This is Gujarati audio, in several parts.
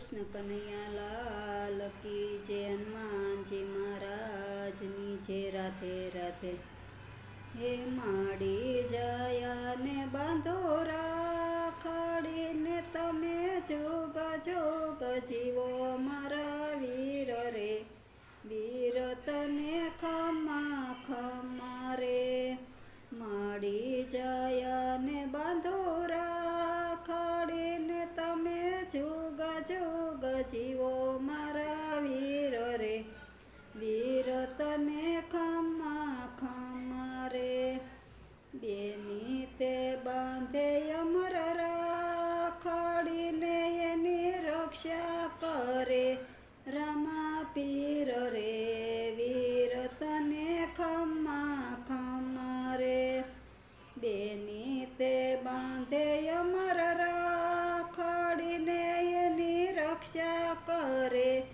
કૃષ્ણ કનૈયા લાલ કી જય, હનુમાનજી મહારાજની જય. રાધે રાધે. હે માડી જયાને બાંધો રાખડીને તમે જોગ જોગ જીવો મારા વીર રે. વીર તને ખમા ખમા રે. માડી જયાને બાંધો રાખડીને તમે જોગ જોગ જીવો મારા વીર રે. વીર તને ખમા ખમા રે. બેની તે બાંધે અમર રાખડીને એની રક્ષા કરે રામા પીર રે. વીર તને ખમા ખમા રે. બેની તે બાંધે અમર રાખડીને એની રક્ષા કરે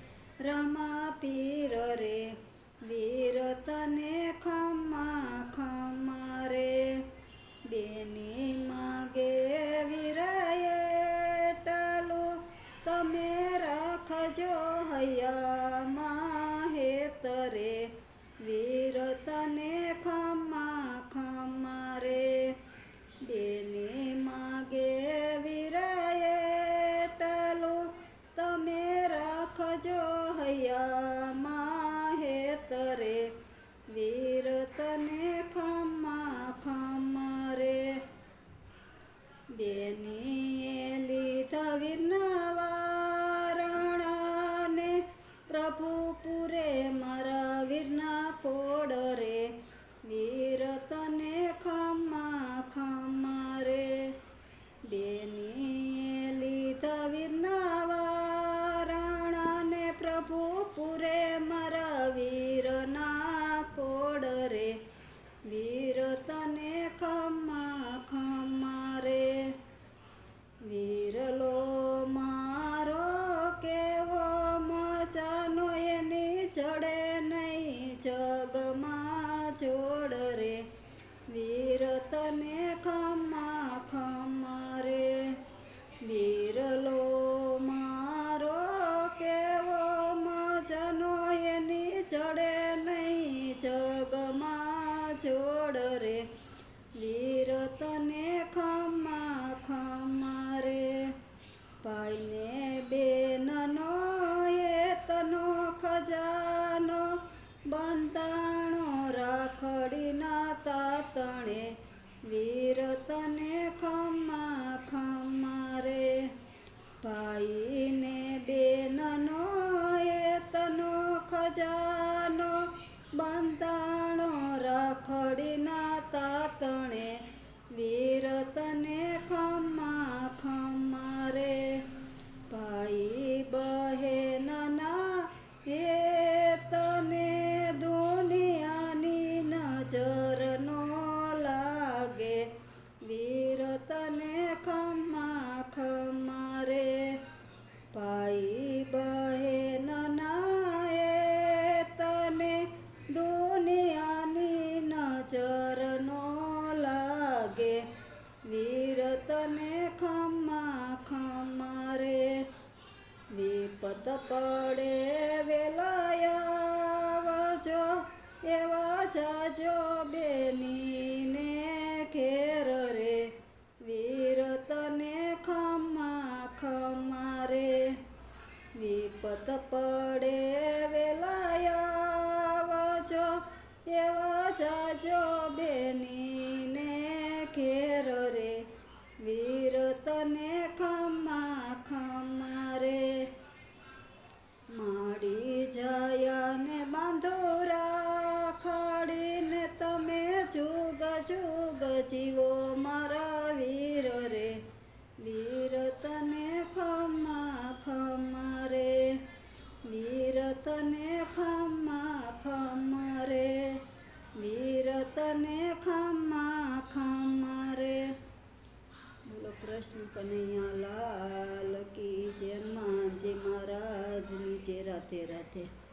રામા પીર રે. વીર તને ખમા ખમા રે. બેની માગે વીરાએ ટાલું તમે રાખજો હૈયામાં હેતરે. વીર તને ખમા ખમા રે. બેની માગે વીરાએ ટાલું તમે રાખજો હૈયામાં હેતરે. વીર તને ખમા ખમા રે. બેનીએ લીધા વીરના વારણાને પ્રભુ પૂરે મારા વીરના કોડ રે. વીર તને ખમા ખમા રે. બેનીએ લીધા વીરના વારણાને પ્રભુ પૂરે મારા વીરના કોડ રે. વીર તને ખમા ખમા રે. વીરલો મારો કેવો મજાનો એની જડે નહીં જગમાં જોડ રે. વીર તને ખમા ખમા રે. વીરલો મારો કેવો મજાનો એની જડે નહીં જગમાં જોડ રે. વીર તને ખમા ખમા રે. ભાઈને બેનનો એતનો ખજાનો બંધાણો રાખડીના તાતણે. વીર તને ખમા ખમા રે. ભાઈને બેનનો એતનો ખજાનો બંધાણો રાખડીના તાતણે. વીર તને ખમા ખમા રે. ભાઈ બહેનના એ તને દુનિયાની નજર નો લાગે. વીર તને ખમા ખમા રે. ભાઈ બહેનના એ તને દુનિયાની નજર નો લાગે. વીર તને ખમા ખમા રે. વિપત પડે વેલાયાવજો એવા જાજો બેનીને ઘેર રે. વીર તને ખમા ખમા રે. વિપત પડે વેલાયાવજો એવા જાજો બેનીને ઘેર રે. વીર તને ખમા ખમા રે. માડી જયાને બાંધો રાખડીને તમે જોગ જોગ જીવો મારા વીર રે. વીર તને ખમા ખમા રે. વીર તને ખમા ખમા રે. વીર તને ખમા ખમા રે. બોલો કૃષ્ણ કનૈયા લાલ કી જય, હનુમાનજી મહારાજની જય. રાધે રાધે.